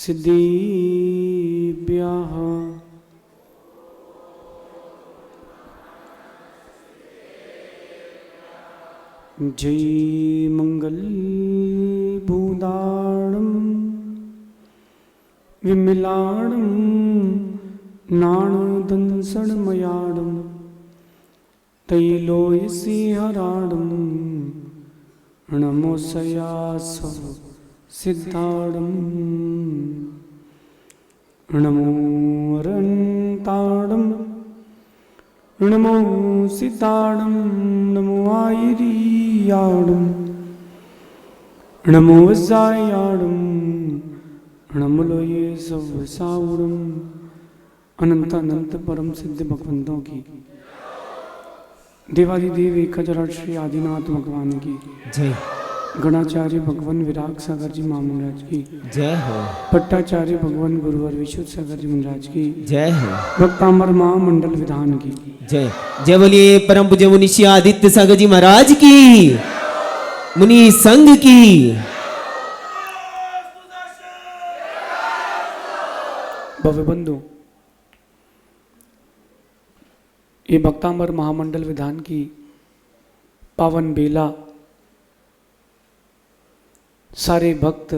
सिद्धि ब्याह जय मंगल भूदाणम विमलाणम नाणदंसणमयाणम तैलोयसी हराणम नमोसयास सिद्धाणम नमो रंताणम नमो सिद्धाणम नमो आयरियाणम नमो वज्जायाणम नमो लोये सब सावणम। अनंत अनंत परम सिद्ध भगवंतों की, देवादिदेव एकहजार श्री आदिनाथ भगवान की जय। गणाचार्य भगवान विराग सागर जी महाराज की जय हो। पट्टाचार्य भगवान गुरुवर विशुद्ध सागर जी महाराज की जय हो। भक्तामर महामंडल विधान की जय। जय बोलिए परम पूज्य मुनि श्री आदित्य सागर जी महाराज की, मुनि संघ की। भव्य बंधु, ये भक्तामर महामंडल विधान की पावन बेला सारे भक्त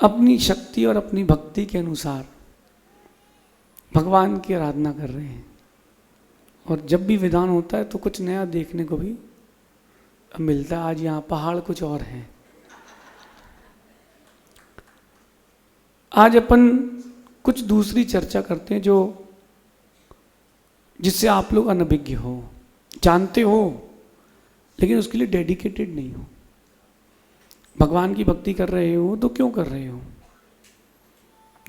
अपनी शक्ति और अपनी भक्ति के अनुसार भगवान की आराधना कर रहे हैं। और जब भी विधान होता है तो कुछ नया देखने को भी मिलता है। आज यहाँ पहाड़ कुछ और हैं। आज अपन कुछ दूसरी चर्चा करते हैं जो जिससे आप लोग अनभिज्ञ हो, जानते हो लेकिन उसके लिए डेडिकेटेड नहीं हो। भगवान की भक्ति कर रहे हो तो क्यों कर रहे हो?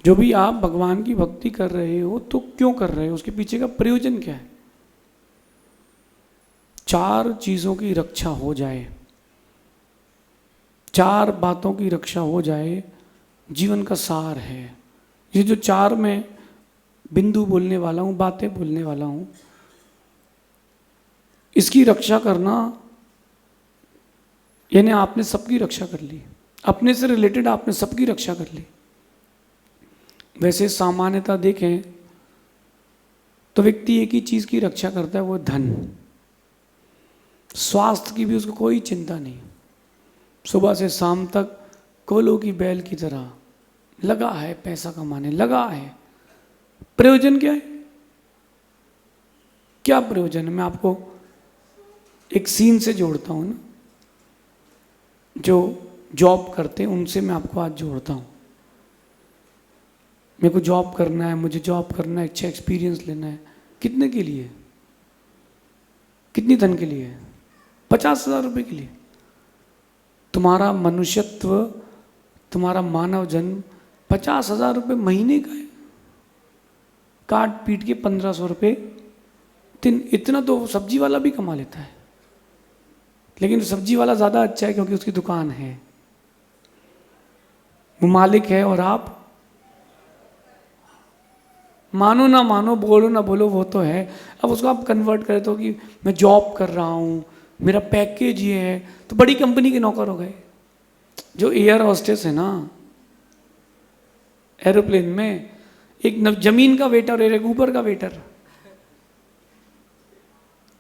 जो भी आप भगवान की भक्ति कर रहे हो तो क्यों कर रहे हो? उसके पीछे का प्रयोजन क्या है? चार चीजों की रक्षा हो जाए, चार बातों की रक्षा हो जाए, जीवन का सार है। ये जो चार मैं बिंदु बोलने वाला हूं, बातें बोलने वाला हूं, इसकी रक्षा करना यानी आपने सबकी रक्षा कर ली। अपने से रिलेटेड आपने सबकी रक्षा कर ली। वैसे सामान्यता देखें तो व्यक्ति एक ही चीज की रक्षा करता है, वो धन। स्वास्थ्य की भी उसको कोई चिंता नहीं। सुबह से शाम तक कोलों की बैल की तरह लगा है, पैसा कमाने लगा है। प्रयोजन क्या है? क्या प्रयोजन है? मैं आपको एक सीन से जोड़ता हूं ना, जो जॉब करते हैं उनसे मैं आपको आज जोड़ता हूं। मेरे को जॉब करना है, मुझे जॉब करना है, अच्छा एक्सपीरियंस लेना है। कितने के लिए? कितनी धन के लिए? 50,000 रुपये के लिए। तुम्हारा मनुष्यत्व, तुम्हारा मानव जन्म 50,000 रुपये महीने का है। काट पीट के 1,500 रुपये दिन। इतना तो सब्जी वाला भी कमा लेता है, लेकिन सब्जी वाला ज़्यादा अच्छा है क्योंकि उसकी दुकान है, वो मालिक है। और आप मानो ना मानो, बोलो ना बोलो, वो तो है। अब उसको आप कन्वर्ट करें तो कि मैं जॉब कर रहा हूँ, मेरा पैकेज ये है, तो बड़ी कंपनी के नौकर हो गए। जो एयर होस्टेस है ना, एरोप्लेन में, एक जमीन का वेटर और एक ऊपर का वेटर।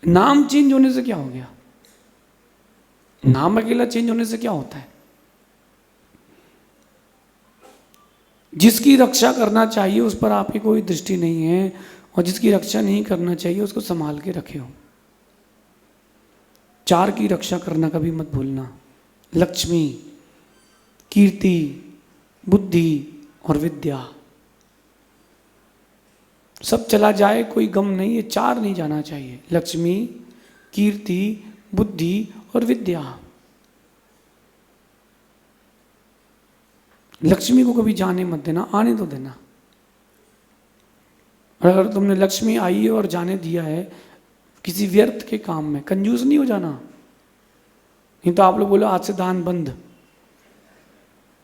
नाम चेंज होने से क्या हो गया? नाम अकेला चेंज होने से क्या होता है? जिसकी रक्षा करना चाहिए उस पर आपकी कोई दृष्टि नहीं है, और जिसकी रक्षा नहीं करना चाहिए उसको संभाल के रखे हो। चार की रक्षा करना कभी मत भूलना: लक्ष्मी, कीर्ति, बुद्धि और विद्या। सब चला जाए कोई गम नहीं, ये चार नहीं जाना चाहिए: लक्ष्मी, कीर्ति, बुद्धि और विद्या। लक्ष्मी को कभी जाने मत देना, आने तो देना। और अगर तुमने लक्ष्मी आई है और जाने दिया है किसी व्यर्थ के काम में, कंजूस नहीं हो जाना। नहीं तो आप लोग बोलो आज से दान बंद।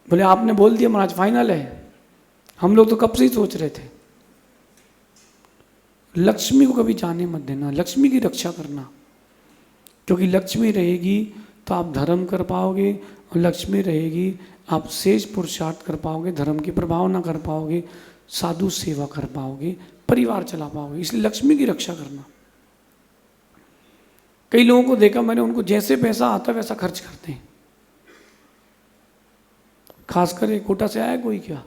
बोले आपने बोल दिया महाराज फाइनल है, हम लोग तो कब से ही सोच रहे थे। लक्ष्मी को कभी जाने मत देना, लक्ष्मी की रक्षा करना। क्योंकि लक्ष्मी रहेगी तो आप धर्म कर पाओगे, और लक्ष्मी रहेगी आप शेष पुरुषार्थ कर पाओगे, धर्म की प्रभाव ना कर पाओगे, साधु सेवा कर पाओगे, परिवार चला पाओगे। इसलिए लक्ष्मी की रक्षा करना। कई लोगों को देखा मैंने, उनको जैसे पैसा आता है वैसा खर्च करते हैं। खासकर ये कोटा से आया कोई क्या,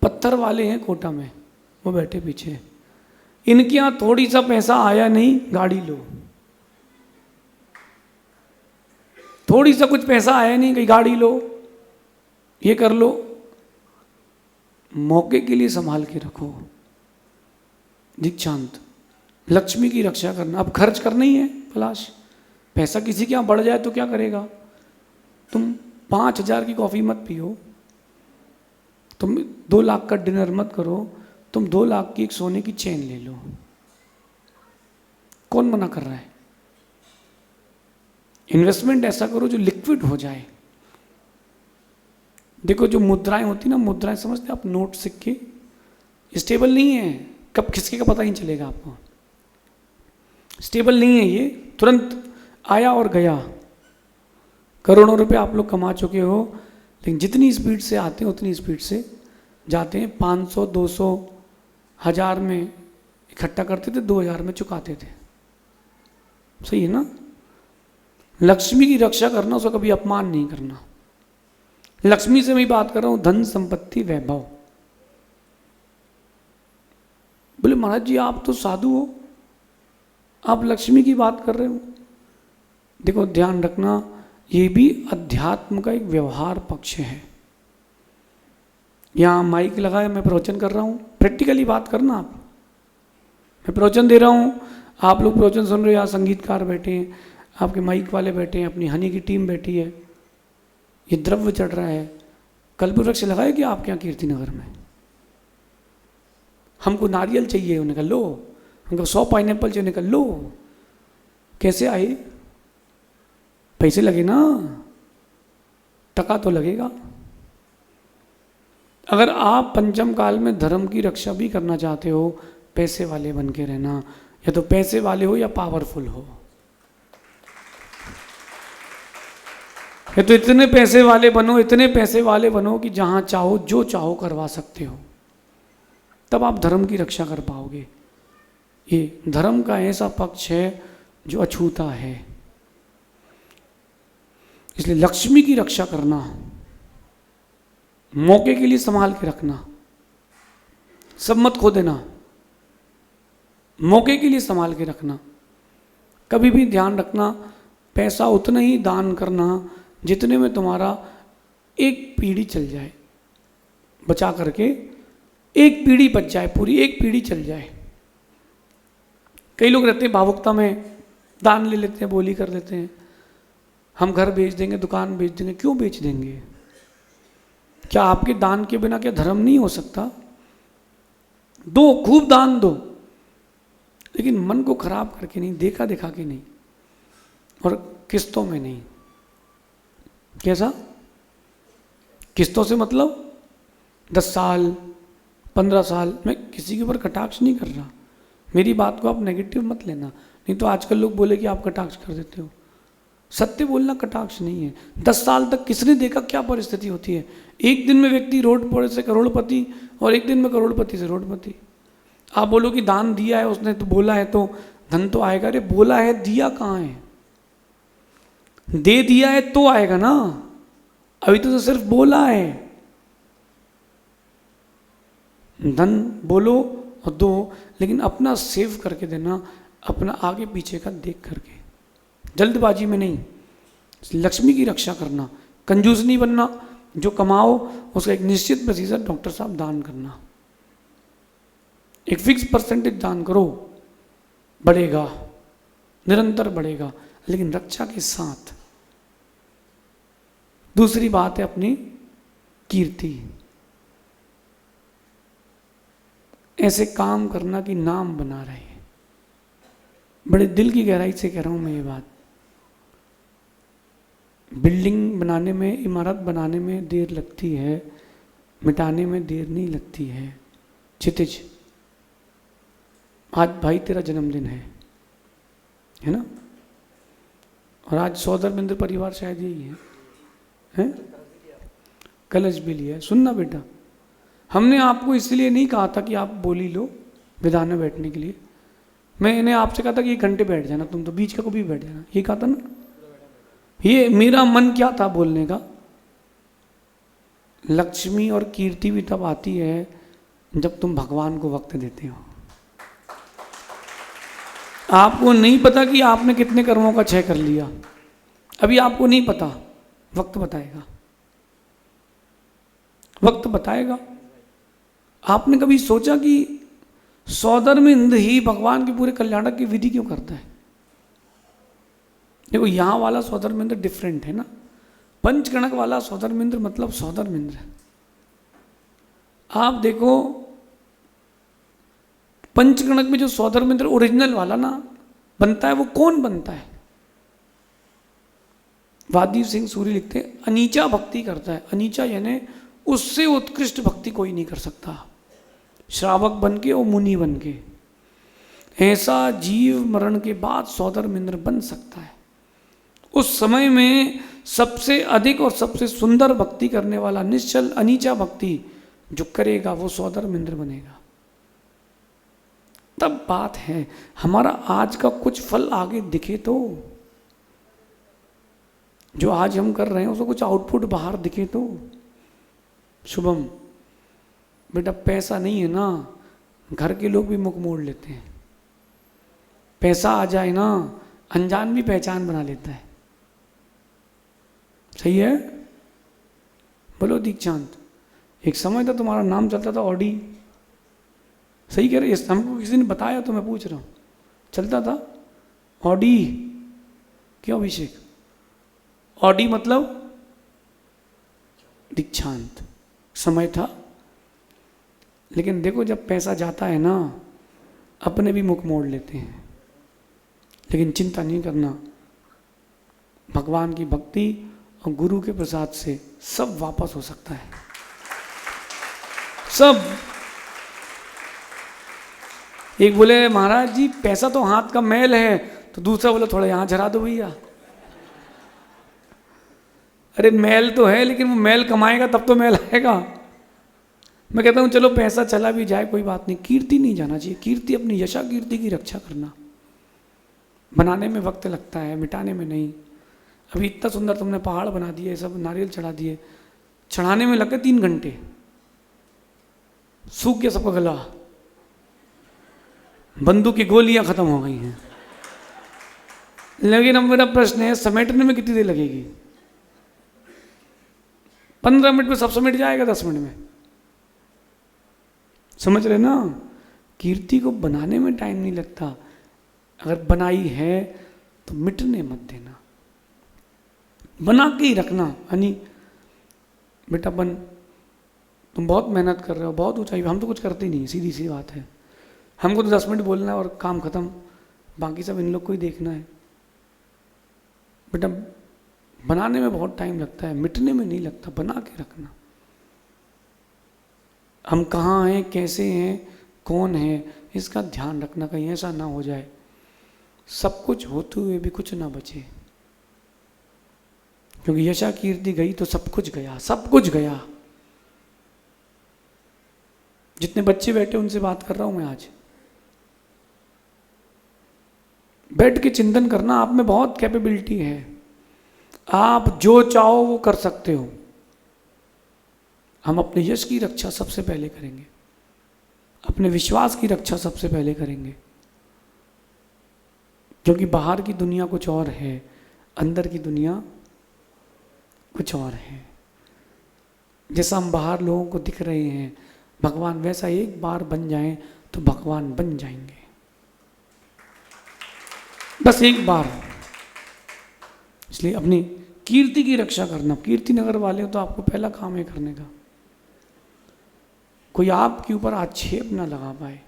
पत्थर वाले हैं कोटा में, वो बैठे पीछे, इनके यहाँ थोड़ी सा पैसा आया नहीं, गाड़ी लो। थोड़ी सा कुछ पैसा आया नहीं, कहीं गाड़ी लो, ये कर लो। मौके के लिए संभाल के रखो। दीक्षांत, लक्ष्मी की रक्षा करना। अब खर्च करना ही है पलाश। पैसा किसी के यहाँ बढ़ जाए तो क्या करेगा? तुम 5,000 की कॉफ़ी मत पियो, तुम 2 लाख का डिनर मत करो, तुम 2 लाख की एक सोने की चेन ले लो। कौन मना कर रहा है? इन्वेस्टमेंट ऐसा करो जो लिक्विड हो जाए। देखो जो मुद्राएं होती ना, मुद्राएं समझते आप, नोट सिक्के स्टेबल नहीं है, कब खिसके का पता नहीं चलेगा आपको। स्टेबल नहीं है ये, तुरंत आया और गया। करोड़ों रुपए आप लोग कमा चुके हो, लेकिन जितनी स्पीड से आते हैं उतनी स्पीड से जाते हैं। 500, 200, 1000 में इकट्ठा करते थे, 2000 में चुकाते थे। सही है ना? लक्ष्मी की रक्षा करना, उसका कभी अपमान नहीं करना। लक्ष्मी से मैं बात कर रहा हूं, धन संपत्ति वैभव। बोले महाराज जी आप तो साधु हो, आप लक्ष्मी की बात कर रहे हो। देखो ध्यान रखना, ये भी अध्यात्म का एक व्यवहार पक्ष है। यहाँ माइक लगाए, मैं प्रवचन कर रहा हूँ, प्रैक्टिकली बात करना आप। मैं प्रवचन दे रहा हूँ, आप लोग प्रवचन सुन रहे हो, यहाँ संगीतकार बैठे हैं, आपके माइक वाले बैठे हैं, अपनी हनी की टीम बैठी है, ये द्रव्य चढ़ रहा है। कल्प वृक्ष लगाए क्या आपके यहाँ कीर्ति नगर में? हमको नारियल चाहिए, उन्हें कहा लो। हमको 100 पाइनएप्पल चाहिए, उन्हें कहा लो। कैसे आए? पैसे लगे ना, टका तो लगेगा। अगर आप पंचम काल में धर्म की रक्षा भी करना चाहते हो, पैसे वाले बन के रहना। या तो पैसे वाले हो या पावरफुल हो। या तो इतने पैसे वाले बनो, इतने पैसे वाले बनो कि जहां चाहो जो चाहो करवा सकते हो, तब आप धर्म की रक्षा कर पाओगे। ये धर्म का ऐसा पक्ष है जो अछूता है। इसलिए लक्ष्मी की रक्षा करना, मौके के लिए संभाल के रखना, सब मत खो देना, मौके के लिए संभाल के रखना। कभी भी ध्यान रखना, पैसा उतना ही दान करना जितने में तुम्हारा एक पीढ़ी चल जाए, बचा करके एक पीढ़ी बच जाए, पूरी एक पीढ़ी चल जाए। कई लोग रहते हैं भावुकता में, दान ले लेते हैं, बोली कर देते हैं, हम घर बेच देंगे, दुकान बेच देंगे। क्यों बेच देंगे? क्या आपके दान के बिना क्या धर्म नहीं हो सकता? दो, खूब दान दो, लेकिन मन को खराब करके नहीं, देखा दिखा के नहीं, और किस्तों में नहीं। कैसा? किस्तों से मतलब 10 साल 15 साल। मैं किसी के ऊपर कटाक्ष नहीं कर रहा, मेरी बात को आप नेगेटिव मत लेना, नहीं तो आजकल लोग बोले कि आप कटाक्ष कर देते हो। सत्य बोलना कटाक्ष नहीं है। 10 साल तक किसने देखा क्या परिस्थिति होती है? एक दिन में व्यक्ति रोड पर से करोड़पति, और एक दिन में करोड़पति से रोडपति। आप बोलो कि दान दिया है उसने, तो बोला है तो धन तो आएगा। अरे बोला है, दिया कहाँ है? दे दिया है तो आएगा ना, अभी तो सिर्फ बोला है। धन बोलो और दो, लेकिन अपना सेव करके देना, अपना आगे पीछे का देख करके, जल्दबाजी में नहीं। लक्ष्मी की रक्षा करना, कंजूस नहीं बनना। जो कमाओ उसका एक निश्चित प्रतिशत डॉक्टर साहब दान करना, एक फिक्स परसेंटेज दान करो, बढ़ेगा, निरंतर बढ़ेगा, लेकिन रक्षा के साथ। दूसरी बात है अपनी कीर्ति। ऐसे काम करना कि नाम बना रहे। बड़े दिल की गहराई से कह रहा हूं मैं ये बात। बिल्डिंग बनाने में, इमारत बनाने में देर लगती है, मिटाने में देर नहीं लगती है। क्षितिज, आज भाई तेरा जन्मदिन है ना? और आज सौदर बिंदु परिवार शायद यही है? कलश भी लिया है। सुनना बेटा, हमने आपको इसलिए नहीं कहा था कि आप बोली लो विधान में बैठने के लिए। मैंने आपसे कहा था कि 1 घंटे बैठ जाना, तुम तो बीच का कभी बैठ जाना, ये कहा था ना। ये मेरा मन क्या था बोलने का, लक्ष्मी और कीर्ति भी तब आती है जब तुम भगवान को वक्त देते हो। आपको नहीं पता कि आपने कितने कर्मों का क्षय कर लिया, अभी आपको नहीं पता, वक्त बताएगा, वक्त बताएगा। आपने कभी सोचा कि सौधर्मिंद ही भगवान के पूरे कल्याणक की विधि क्यों करता है? देखो यहां वाला सौधर्मिंद्र डिफरेंट है ना, पंचगणक वाला सौधर्मिंद्र मतलब सौधर्मिंद्र। आप देखो पंचगणक में जो सौधर्मिंद्र ओरिजिनल वाला ना बनता है, वो कौन बनता है? वादी सिंह सूरी लिखते हैं अनीचा भक्ति करता है। अनीचा यानी उससे उत्कृष्ट भक्ति कोई नहीं कर सकता, श्रावक बन के और मुनि बन के। ऐसा जीव मरण के बाद सौधर्मिंद्र बन सकता है। उस समय में सबसे अधिक और सबसे सुंदर भक्ति करने वाला, निश्चल अनीचा भक्ति जो करेगा वो सौधर्मिंद्र बनेगा। तब बात है हमारा आज का कुछ फल आगे दिखे तो, जो आज हम कर रहे हैं उसको कुछ आउटपुट बाहर दिखे तो। शुभम बेटा पैसा नहीं है ना, घर के लोग भी मुख मोड़ लेते हैं। पैसा आ जाए ना, अनजान भी पहचान बना लेता है। सही है? बोलो दीक्षांत, एक समय था तुम्हारा नाम चलता था ऑडी। सही कह रहे, हमको किसी ने बताया तो मैं पूछ रहा हूँ, चलता था ऑडी। क्यों अभिषेक? ऑडी मतलब दीक्षांत समय था। लेकिन देखो जब पैसा जाता है ना, अपने भी मुख मोड़ लेते हैं। लेकिन चिंता नहीं करना, भगवान की भक्ति और गुरु के प्रसाद से सब वापस हो सकता है, सब। एक बोले महाराज जी पैसा तो हाथ का मैल है, तो दूसरा बोला थोड़ा यहां झरा दो भैया। अरे मैल तो है, लेकिन वो मैल कमाएगा तब तो मैल आएगा। मैं कहता हूं चलो पैसा चला भी जाए कोई बात नहीं, कीर्ति नहीं जाना चाहिए। कीर्ति अपनी यशा कीर्ति की रक्षा करना। बनाने में वक्त लगता है, मिटाने में नहीं। अभी इतना सुंदर तुमने पहाड़ बना दिए, सब नारियल चढ़ा दिए, चढ़ाने में लगे 3 घंटे, सूख गया सबका गला, बंदूक की गोलियां खत्म हो गई हैं। लेकिन अब मेरा प्रश्न है समेटने में कितनी देर लगेगी? 15 मिनट में सब समेट जाएगा, 10 मिनट में। समझ रहे ना? कीर्ति को बनाने में टाइम नहीं लगता। अगर बनाई है तो मिटने मत देना, बना के ही रखना। हनी बेटा बन, तुम बहुत मेहनत कर रहे हो, बहुत ऊंचाई। हम तो कुछ करते ही नहीं, सीधी सी बात है। हमको तो 10 मिनट बोलना है और काम खत्म, बाकी सब इन लोग को ही देखना है। बेटा बनाने में बहुत टाइम लगता है, मिटने में नहीं लगता। बना के रखना। हम कहाँ हैं, कैसे हैं, कौन है, इसका ध्यान रखना, कहीं ऐसा ना हो जाए सब कुछ होते हुए भी कुछ ना बचे। क्योंकि यशा कीर्ति गई तो सब कुछ गया, सब कुछ गया। जितने बच्चे बैठे उनसे बात कर रहा हूं मैं आज। बैठ के चिंतन करना, आप में बहुत कैपेबिलिटी है, आप जो चाहो वो कर सकते हो। हम अपने यश की रक्षा सबसे पहले करेंगे, अपने विश्वास की रक्षा सबसे पहले करेंगे। क्योंकि बाहर की दुनिया कुछ और है, अंदर की दुनिया कुछ और है। जैसा हम बाहर लोगों को दिख रहे हैं, भगवान वैसा एक बार बन जाएं तो भगवान बन जाएंगे। बस एक बार। इसलिए अपनी कीर्ति की रक्षा करना। कीर्ति नगर वाले हो तो आपको पहला काम है करने का, कोई आपके ऊपर आक्षेप ना लगा पाए,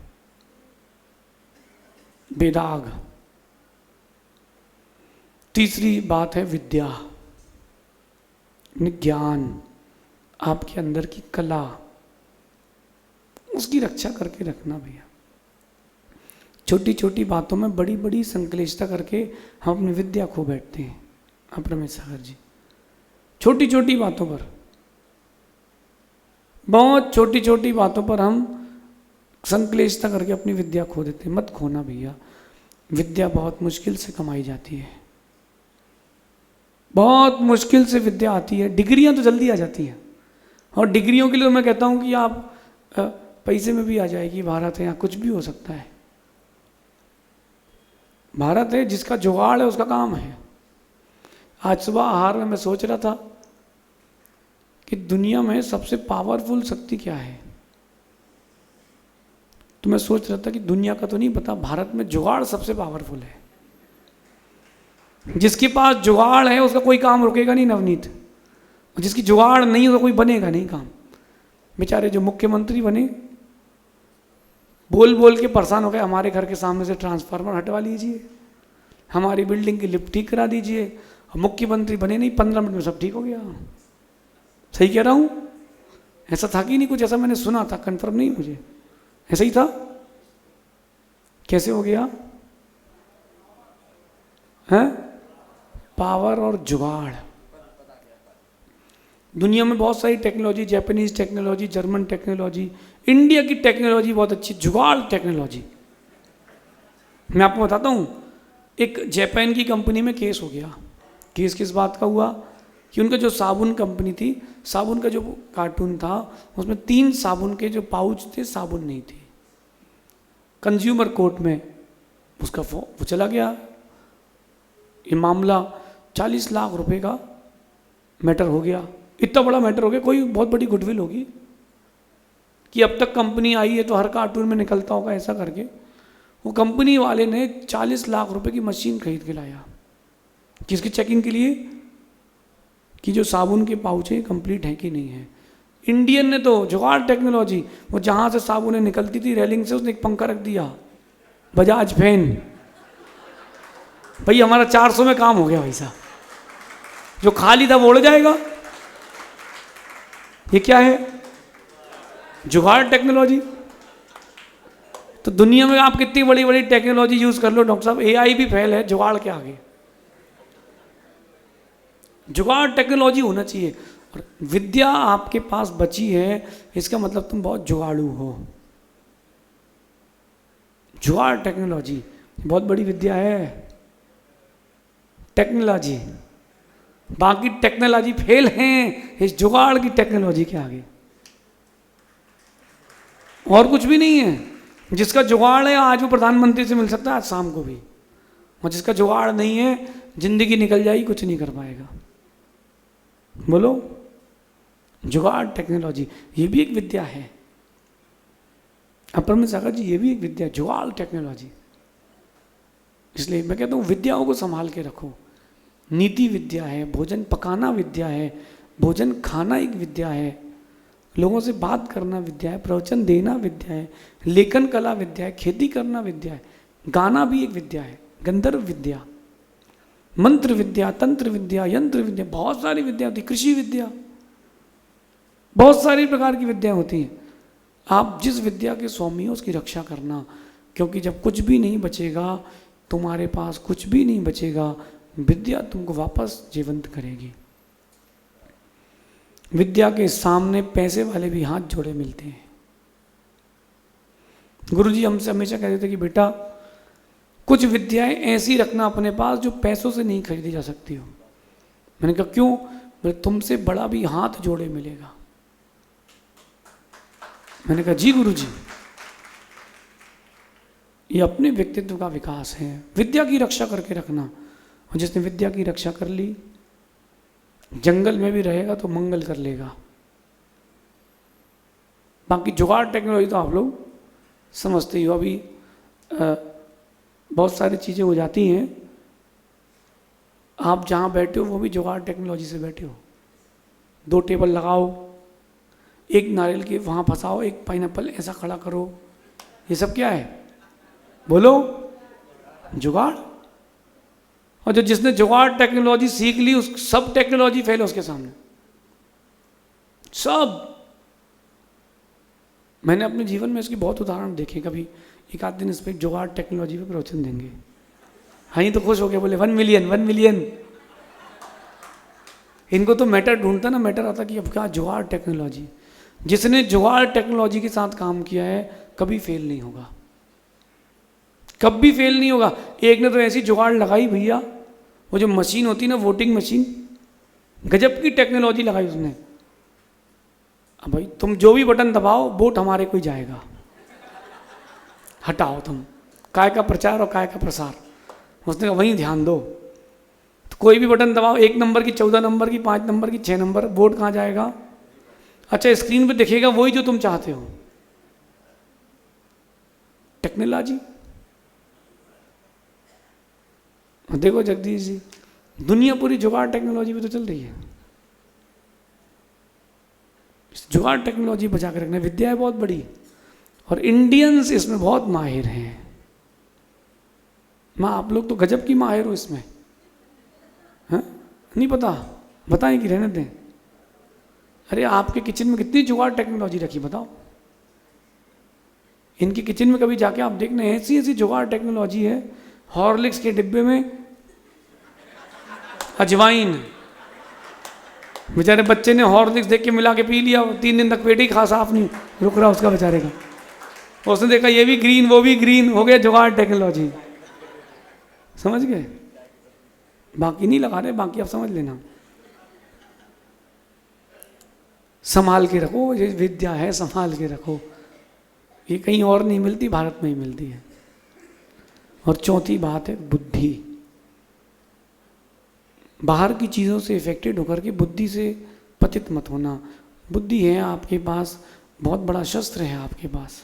बेदाग। तीसरी बात है विद्या, ज्ञान, आपके अंदर की कला, उसकी रक्षा करके रखना भैया। छोटी छोटी बातों में बड़ी बड़ी संकलेशता करके हम अपनी विद्या खो बैठते हैं। आप रमेश सागर जी, छोटी छोटी बातों पर बहुत छोटी छोटी बातों पर हम संक्लेशता करके अपनी विद्या खो देते हैं। मत खोना भैया, विद्या बहुत मुश्किल से कमाई जाती है, बहुत मुश्किल से विद्या आती है। डिग्रियां तो जल्दी आ जाती हैं, और डिग्रियों के लिए मैं कहता हूं कि आप पैसे में भी आ जाएगी। भारत है, यहाँ कुछ भी हो सकता है। भारत है, जिसका जुगाड़ है उसका काम है। आज सुबह आहार में मैं सोच रहा था कि दुनिया में सबसे पावरफुल शक्ति क्या है, तो मैं सोच रहा था कि दुनिया का तो नहीं पता, भारत में जुगाड़ सबसे पावरफुल है। जिसके पास जुगाड़ है उसका कोई काम रुकेगा नहीं नवनीत, और जिसकी जुगाड़ नहीं उसका कोई बनेगा नहीं काम। बेचारे जो मुख्यमंत्री बने, बोल बोल के परेशान हो गए, हमारे घर के सामने से ट्रांसफार्मर हटवा लीजिए, हमारी बिल्डिंग की लिफ्ट ठीक करा दीजिए। मुख्यमंत्री बने नहीं, 15 मिनट में सब ठीक हो गया। सही कह रहा हूं? ऐसा था कि नहीं? कुछ ऐसा मैंने सुना था, कंफर्म नहीं मुझे, ऐसा ही था। कैसे हो गया? हैं? पावर और जुगाड़। दुनिया में बहुत सारी technology, Japanese technology, German technology, India की टेक्नोलॉजी बहुत अच्छी, जुगाड़ टेक्नोलॉजी। मैं आपको बताता हूँ, एक जापान की कंपनी में केस हो गया। केस किस बात का हुआ कि उनका जो साबुन कंपनी थी, साबुन का जो कार्टून था उसमें 3 साबुन के जो पाउच थे, साबुन नहीं थे। कंज्यूमर कोर्ट में उसका वो चला गया। ये मामला 40 लाख रुपए का मैटर हो गया। इतना बड़ा मैटर हो गया, कोई बहुत बड़ी गुडविल होगी कि अब तक कंपनी आई है तो हर कार्टून में निकलता होगा, ऐसा करके वो कंपनी वाले ने 40 लाख रुपए की मशीन खरीद के लाया। किसकी चेकिंग के लिए? कि जो साबुन के पाउच है कंप्लीट है कि नहीं है। इंडियन ने तो जुगाड़ टेक्नोलॉजी, वो जहाँ से साबुनें निकलती थी रेलिंग से, उसने एक पंखा रख दिया, बजाज फैन। भाई हमारा 400 में काम हो गया भाई साहब, जो खाली था वो उड़ जाएगा। ये क्या है? जुगाड़ टेक्नोलॉजी। तो दुनिया में आप कितनी बड़ी बड़ी टेक्नोलॉजी यूज कर लो डॉक्टर साहब, एआई भी फेल है जुगाड़ के आगे। जुगाड़ टेक्नोलॉजी होना चाहिए। और विद्या आपके पास बची है, इसका मतलब तुम बहुत जुगाड़ू हो। जुगाड़ टेक्नोलॉजी बहुत बड़ी विद्या है, टेक्नोलॉजी। बाकी टेक्नोलॉजी फेल हैं इस जुगाड़ की टेक्नोलॉजी के आगे, और कुछ भी नहीं है। जिसका जुगाड़ है आज वो प्रधानमंत्री से मिल सकता है आज शाम को भी, और जिसका जुगाड़ नहीं है जिंदगी निकल जाएगी, कुछ नहीं कर पाएगा। बोलो, जुगाड़ टेक्नोलॉजी ये भी एक विद्या है। अपर में सागर जी, ये भी एक विद्या, जुगाड़ टेक्नोलॉजी। इसलिए मैं कहता हूँ विद्याओं को संभाल के रखो। नीति विद्या है, भोजन पकाना विद्या है, भोजन खाना एक विद्या है, लोगों से बात करना विद्या है, प्रवचन देना विद्या है, लेखन कला विद्या है, खेती करना विद्या है, गाना भी एक विद्या है, गंधर्व विद्या, मंत्र विद्या, तंत्र विद्या, यंत्र विद्या, बहुत सारी विद्या होती है, कृषि विद्या, बहुत सारी प्रकार की विद्या होती हैं। आप जिस विद्या के स्वामी हो उसकी रक्षा करना, क्योंकि जब कुछ भी नहीं बचेगा, तुम्हारे पास कुछ भी नहीं बचेगा, विद्या तुमको वापस जीवंत करेगी। विद्या के सामने पैसे वाले भी हाथ जोड़े मिलते हैं। गुरुजी हमसे हमेशा कहते थे कि बेटा कुछ विद्याएं ऐसी रखना अपने पास जो पैसों से नहीं खरीदी जा सकती हो। मैंने कहा क्यों? बोले तुमसे बड़ा भी हाथ जोड़े मिलेगा। मैंने कहा जी गुरुजी, ये अपने व्यक्तित्व का विकास है, विद्या की रक्षा करके रखना। और जिसने विद्या की रक्षा कर ली, जंगल में भी रहेगा तो मंगल कर लेगा। बाकी जुगाड़ टेक्नोलॉजी तो आप लोग समझते ही हो। अभी बहुत सारी चीज़ें हो जाती हैं, आप जहाँ बैठे हो वो भी जुगाड़ टेक्नोलॉजी से बैठे हो। 2 टेबल लगाओ, एक नारियल के वहाँ फंसाओ, एक पाइनएप्पल ऐसा खड़ा करो, ये सब क्या है? बोलो, जुगाड़। और जो जिसने जुगाड़ टेक्नोलॉजी सीख ली, उस सब टेक्नोलॉजी फेल है उसके सामने, सब। मैंने अपने जीवन में इसकी बहुत उदाहरण देखे। कभी एक आध दिन इस पर जुगाड़ टेक्नोलॉजी पे प्रवचन देंगे। हाँ, ये तो खुश हो गए, बोले 1 मिलियन 1 मिलियन। इनको तो मैटर ढूंढता ना, मैटर आता कि अब क्या जुगाड़ टेक्नोलॉजी। जिसने जुगाड़ टेक्नोलॉजी के साथ काम किया है कभी फेल नहीं होगा, कभी फेल नहीं होगा। एक ने तो ऐसी जुगाड़ लगाई भैया, वो जो मशीन होती ना वोटिंग मशीन, गजब की टेक्नोलॉजी लगाई उसने। अब भाई तुम जो भी बटन दबाओ वोट हमारे को ही जाएगा, हटाओ तुम, काय का प्रचार और काय का प्रसार। उसने कहा वहीं ध्यान दो, तो कोई भी बटन दबाओ, 1 नंबर की, 14 नंबर की, 5 नंबर की, 6 नंबर, वोट कहाँ जाएगा? अच्छा स्क्रीन पे दिखेगा वही जो तुम चाहते हो। टेक्नोलॉजी देखो जगदीश जी, दुनिया पूरी जुगाड़ टेक्नोलॉजी पे तो चल रही है। जुगाड़ टेक्नोलॉजी बचा कर रखना, विद्या है बहुत बड़ी, और इंडियंस इसमें बहुत माहिर हैं। माँ आप लोग तो गजब की माहिर हो इसमें, हाँ? नहीं पता? बताएं कि रहने दें? अरे आपके किचन में कितनी जुगाड़ टेक्नोलॉजी रखी बताओ। इनकी किचन में कभी जाके आप देखना, ऐसी ऐसी जुगाड़ टेक्नोलॉजी है। हॉर्लिक्स के डिब्बे में अजवाइन, बेचारे बच्चे ने हॉर्लिक्स देख के मिला के पी लिया, 3 दिन तक पेट ही खा साफ नहीं रुक रहा उसका बेचारे का। उसने देखा ये भी ग्रीन वो भी ग्रीन, हो गया जुगाड़ टेक्नोलॉजी। समझ गए? बाकी नहीं लगा रहे, बाकी आप समझ लेना। संभाल के रखो, ये विद्या है, संभाल के रखो। ये कहीं और नहीं मिलती, भारत में ही मिलती है। और चौथी बात है बुद्धि। बाहर की चीज़ों से इफेक्टेड होकर के बुद्धि से पतित मत होना। बुद्धि है आपके पास, बहुत बड़ा शस्त्र है आपके पास।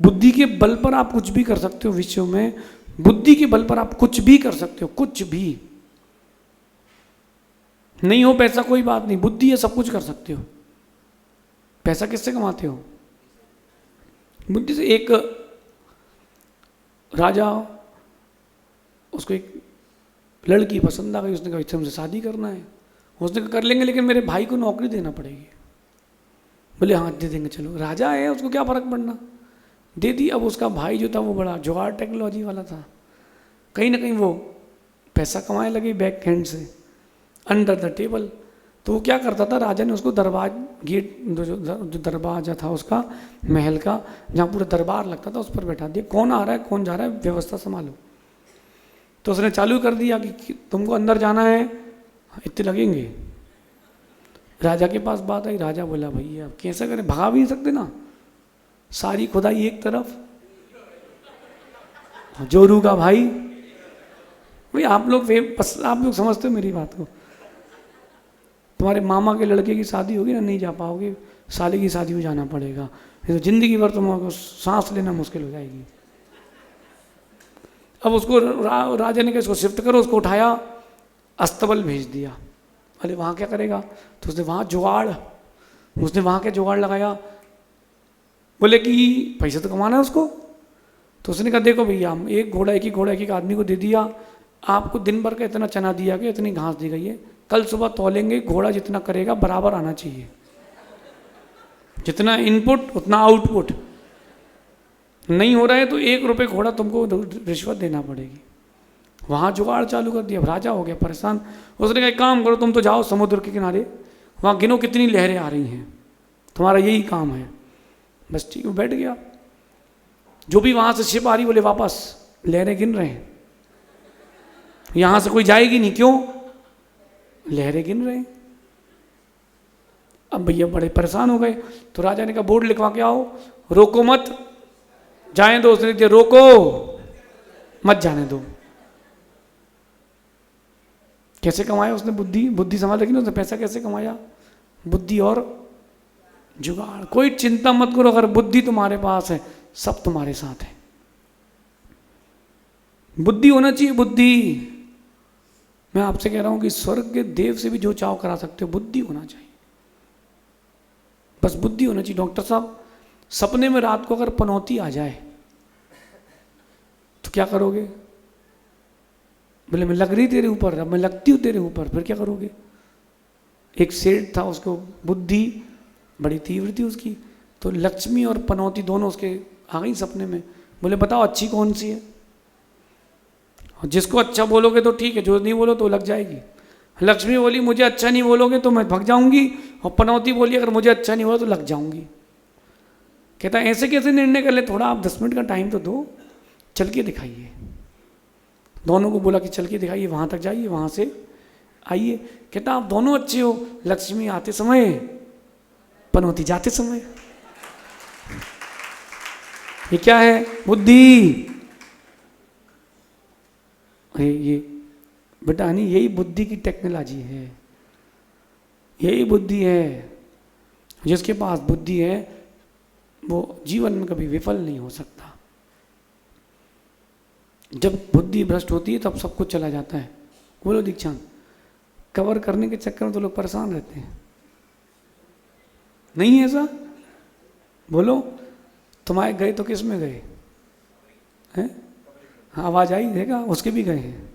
बुद्धि के बल पर आप कुछ भी कर सकते हो विश्व में, बुद्धि के बल पर आप कुछ भी कर सकते हो, कुछ भी। नहीं हो पैसा कोई बात नहीं, बुद्धि है सब कुछ कर सकते हो। पैसा किससे कमाते हो? बुद्धि से। एक राजा, उसको एक लड़की पसंद आ गई, उसने कहा इससे हमसे शादी करना है। उसने कहा कर लेंगे लेकिन मेरे भाई को नौकरी देना पड़ेगी। बोले हाँ दे देंगे, चलो। राजा है उसको क्या फर्क पड़ना, दे दी। अब उसका भाई जो था वो बड़ा जुगाड़ टेक्नोलॉजी वाला था, कहीं ना कहीं वो पैसा कमाने लगे बैक हैंड से, अंडर द टेबल। तो वो क्या करता था, राजा ने उसको दरबार गेट जो दरवाजा था उसका महल का, जहाँ पूरा दरबार लगता था, उस पर बैठा दिया। कौन आ रहा है कौन जा रहा है व्यवस्था संभालो। तो उसने चालू कर दिया कि तुमको अंदर जाना है, इतने लगेंगे। राजा के पास बात आई, राजा बोला भैया अब कैसे करें, भगा भी नहीं सकते ना, सारी खुदाई एक तरफ, जोरू का भाई। भाई आप लोग समझते हो मेरी बात को। तुम्हारे मामा के लड़के की शादी होगी ना, नहीं जा पाओगे, साले की शादी में जाना पड़ेगा, नहीं तो जिंदगी भर तुम्हारे सांस लेना मुश्किल हो जाएगी। अब उसको राजा ने कहा इसको शिफ्ट करो, उसको उठाया अस्तबल भेज दिया। अरे वहाँ क्या करेगा, तो उसने वहाँ क्या जुगाड़ लगाया। बोले कि पैसा तो कमाना है उसको। तो उसने कहा देखो भैया हम एक ही आदमी को दे दिया, आपको दिन भर का इतना चना दिया गया, इतनी घास दी गई है, कल सुबह तौलेंगे, घोड़ा जितना करेगा बराबर आना चाहिए, जितना इनपुट उतना आउटपुट। नहीं हो रहा है तो 1 रुपये घोड़ा तुमको रिश्वत देना पड़ेगी। वहाँ जुगाड़ चालू कर दिया। राजा हो गया परेशान। उसने कहा एक काम करो, तुम तो जाओ समुद्र के किनारे, वहाँ गिनो कितनी लहरें आ रही हैं, तुम्हारा यही काम है। बस ठीक, वो बैठ गया। जो भी वहाँ से शिप आ रही बोले वापस, लहरें गिन रहे हैं, यहाँ से कोई जाएगी नहीं। क्यों? लहरें गिन रहे हैं। अब भैया बड़े परेशान हो गए। तो राजा ने कहा बोर्ड लिखवा के आओ, रोको मत, जाए दो। उसने दिया रोको मत जाने दो। कैसे कमाया उसने? बुद्धि संभाल रखी ना उसने। पैसा कैसे कमाया? बुद्धि और जुगाड़। कोई चिंता मत करो, अगर बुद्धि तुम्हारे पास है सब तुम्हारे साथ है। बुद्धि होना चाहिए। बुद्धि, मैं आपसे कह रहा हूं कि स्वर्ग के देव से भी जो चाव करा सकते हो, बुद्धि होना चाहिए। बस बुद्धि होना चाहिए। डॉक्टर साहब सपने में रात को अगर पनौती आ जाए तो क्या करोगे? बोले मैं लग रही तेरे ऊपर, अब मैं लगती हूँ तेरे ऊपर, फिर क्या करोगे? एक सेठ था, उसको बुद्धि बड़ी तीव्र थी उसकी, तो लक्ष्मी और पनौती दोनों उसके आ गई सपने में। बोले बताओ अच्छी कौन सी है? और जिसको अच्छा बोलोगे तो ठीक है, जो नहीं बोलो तो लग जाएगी। लक्ष्मी बोली मुझे अच्छा नहीं बोलोगे तो मैं भाग जाऊंगी, और पनौती बोली अगर मुझे अच्छा नहीं हुआ तो लग जाऊंगी। कहता ऐसे कैसे निर्णय कर ले, थोड़ा आप 10 मिनट का टाइम तो दो, चल के दिखाइए। दोनों को बोला कि चल के दिखाइए, वहां तक जाइए, वहां से आइए। कहता आप दोनों अच्छे हो, लक्ष्मी आते समय, पनौती जाते समय। ये क्या है? बुद्धि। ये बेटा नहीं, यही बुद्धि की टेक्नोलॉजी है, यही बुद्धि है। जिसके पास बुद्धि है वो जीवन में कभी विफल नहीं हो सकता। जब बुद्धि भ्रष्ट होती है तब सब कुछ चला जाता है। बोलो दीक्षांत, कवर करने के चक्कर में तो लोग परेशान रहते हैं, नहीं है ऐसा? बोलो, तुम्हारे गए तो किस में गए हैं? हाँ, आवाज आई, देखा, उसके भी गए हैं।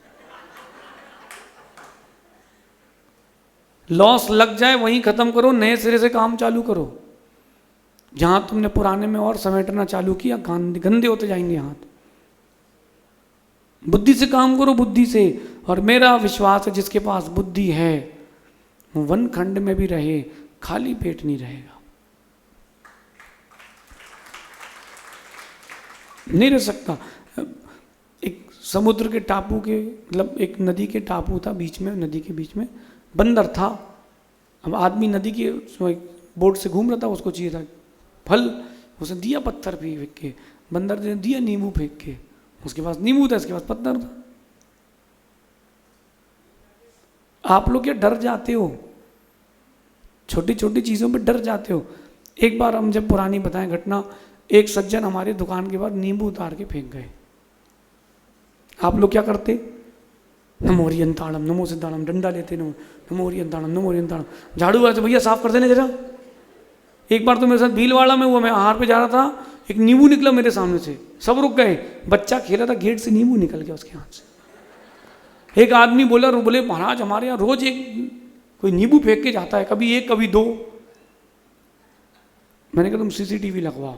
लॉस लग जाए वहीं खत्म करो, नए सिरे से काम चालू करो। जहां तुमने पुराने में और समेटना चालू किया, गंदे होते जाएंगे हाथ। बुद्धि से काम करो, बुद्धि से। और मेरा विश्वास है जिसके पास बुद्धि है वो वन खंड में भी रहे, खाली पेट नहीं रहेगा, नहीं रह सकता। एक समुद्र के टापू के, मतलब एक नदी के टापू था, बीच में, नदी के बीच में बंदर था। अब आदमी नदी के बोट से घूम रहा था, उसको चाहिए था फल, उसने दिया पत्थर फेंक के, बंदर ने दिया नींबू फेंक के। उसके पास नींबू था, इसके पास पत्थर था। आप लोग क्या डर जाते हो? छोटी छोटी चीजों पे डर जाते हो। एक बार हम जब पुरानी बताएं घटना, एक सज्जन हमारे दुकान के बाद नींबू उतार के फेंक गए। आप लोग क्या करते? नमोरियंताड़म, नमो सिद्धाड़म, डंडा लेते, नमोरियंताड़म, नमोरियंताड़म, झाड़ू वाले से भैया साफ कर देने जरा। एक बार तो मेरे साथ भीलवाड़ा में हुआ, मैं आहार पे जा रहा था, एक नींबू निकला मेरे सामने से, सब रुक गए। बच्चा खेला था, गेट से नींबू निकल गया उसके हाथ से। एक आदमी बोला, बोले महाराज हमारे यहाँ रोज एक कोई नींबू फेंक के जाता है, कभी एक कभी दो। मैंने कहा तुम सीसीटीवी लगवाओ।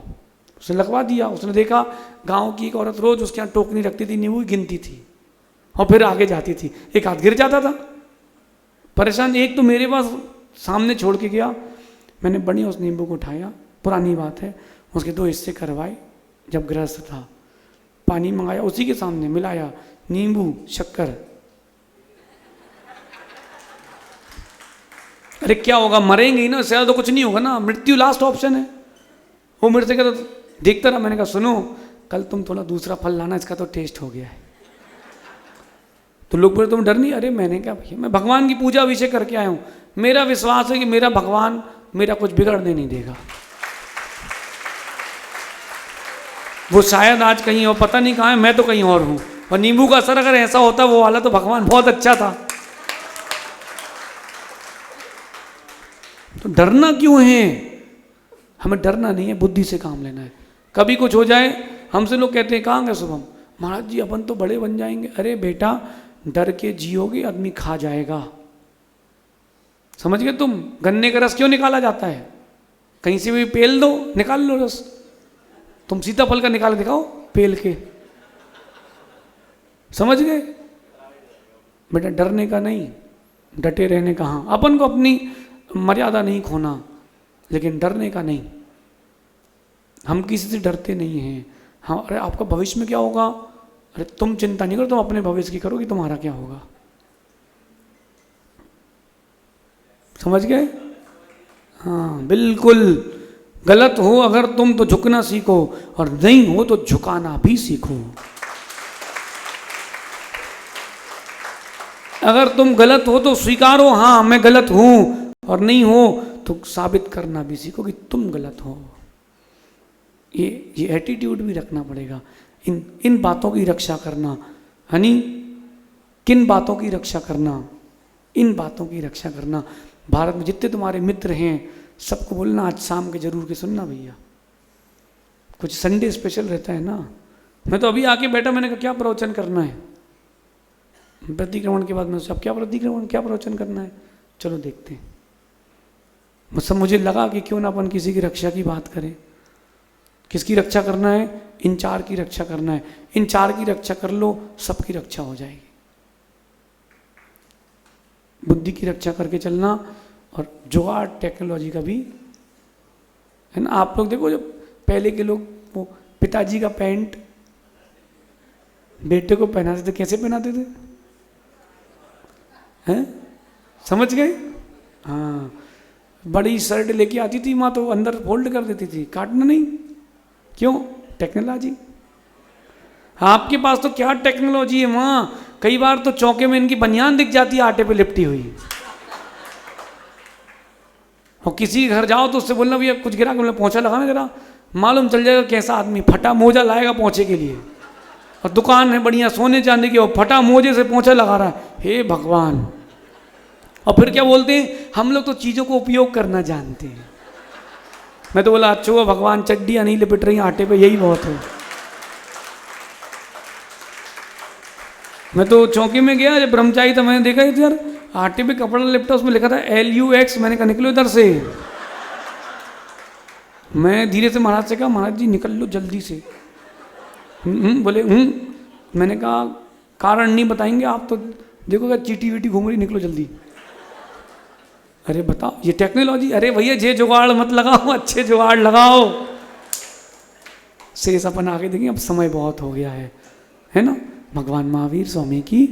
उसने लगवा दिया। उसने देखा गांव की एक औरत रोज उसके यहाँ टोकनी रखती थी, नींबू गिनती थी और फिर आगे जाती थी, एक हाथ गिर जाता था। परेशान, एक तो मेरे पास सामने छोड़ के गया, मैंने बढ़िया उस नींबू को उठाया, पुरानी बात है, उसके 2 हिस्से करवाए। जब गृहस्थ था, पानी मंगाया, उसी के सामने मिलाया, नींबू शक्कर। अरे क्या होगा, मरेंगे ही ना, इससे तो कुछ नहीं होगा ना, मृत्यु लास्ट ऑप्शन है। वो मेरे से कहता, देखता रहा। मैंने कहा सुनो, कल तुम थोड़ा दूसरा फल लाना, इसका तो टेस्ट हो गया है। तो लोग बोले तुम डर नहीं? अरे मैंने क्या भैया, मैं भगवान की पूजा अभिषेक करके आया हूं, मेरा विश्वास है कि मेरा भगवान मेरा कुछ बिगड़ने नहीं देगा। वो शायद आज कहीं और, पता नहीं कहाँ है, मैं तो कहीं और हूं। और नींबू का असर अगर ऐसा होता वो वाला, तो भगवान बहुत अच्छा था। तो डरना क्यों है? हमें डरना नहीं है, बुद्धि से काम लेना है। कभी कुछ हो जाए, हमसे लोग कहते हैं कहाँ गए शुभम? महाराज जी अपन तो बड़े बन जाएंगे। अरे बेटा, डर के जियोगे आदमी खा जाएगा। समझ गए तुम? गन्ने का रस क्यों निकाला जाता है? कहीं से भी पेल दो, निकाल लो रस। तुम सीताफल का निकाल दिखाओ पेल के, समझ गए? बेटा डरने का नहीं, डटे रहने का। हाँ, अपन को अपनी मर्यादा नहीं खोना, लेकिन डरने का नहीं। हम किसी से डरते नहीं हैं। हाँ, अरे आपका भविष्य में क्या होगा? अरे तुम चिंता नहीं करो, तुम अपने भविष्य की करो कि तुम्हारा क्या होगा। समझ गए? हाँ बिल्कुल। गलत हो अगर तुम तो झुकना सीखो, और नहीं हो तो झुकाना भी सीखो। अगर तुम गलत हो तो स्वीकारो, हाँ मैं गलत हूं, और नहीं हो तो साबित करना भी सीखो कि तुम गलत हो। ये एटीट्यूड भी रखना पड़ेगा। इन बातों की रक्षा करना, यानी किन बातों की रक्षा करना? इन बातों की रक्षा करना। भारत में जितने तुम्हारे मित्र हैं सबको बोलना आज शाम के जरूर के सुनना भैया, कुछ संडे स्पेशल रहता है ना। मैं तो अभी आके बैठा, मैंने कहा क्या प्रवचन करना है? प्रतिक्रमण के बाद मैं सोचा क्या प्रतिक्रमण, क्या प्रवचन करना है, चलो देखते हैं। मतलब मुझे लगा कि क्यों ना अपन किसी की रक्षा की बात करें। किसकी रक्षा करना है? इन 4 की रक्षा करना है। इन 4 की रक्षा कर लो, सबकी रक्षा हो जाएगी। बुद्धि की रक्षा करके चलना, और जुगाड़ टेक्नोलॉजी का भी है ना। आप लोग देखो, जब पहले के लोग वो पिताजी का पैंट बेटे को पहनाते थे, कैसे पहनाते थे? हैं, समझ गए? हाँ, बड़ी शर्ट लेके आती थी माँ तो अंदर फोल्ड कर देती थी, काटना नहीं। क्यों? टेक्नोलॉजी। आपके पास तो क्या टेक्नोलॉजी है माँ, कई बार तो चौके में इनकी बनियान दिख जाती है आटे पे लिपटी हुई। और किसी के घर जाओ तो उससे बोलना भैया कुछ गिरा, बोलना पोंछा लगाना जरा, मालूम चल जाएगा कैसा आदमी, फटा मोजा लाएगा पोंछे के लिए। और दुकान है बढ़िया सोने चांदी की, और फटा मोजे से पोंछा लगा रहा है। हे भगवान। और फिर क्या बोलते हैं, हम लोग तो चीज़ों को उपयोग करना जानते हैं। मैं तो बोला अच्छो भगवान, चड्डियाँ नहीं लिपट रही आटे पे, यही बहुत है। मैं तो चौकी में गया, जब ब्रह्मचारी था, मैंने देखा यार आटे पे कपड़ा लिपटा, उसमें लिखा था LUX। मैंने कहा निकलो इधर से। मैं धीरे से महाराज से कहा, महाराज जी निकल लो जल्दी से। बोले मैंने कहा कारण नहीं बताएंगे आप तो, देखो क्या चीटी वीटी घूम रही, निकलो जल्दी। अरे बताओ, ये टेक्नोलॉजी। अरे भैया जे जुगाड़ मत लगाओ, अच्छे जुगाड़ लगाओ। शेष अपन आगे देखेंगे, अब समय बहुत हो गया है ना। भगवान महावीर स्वामी की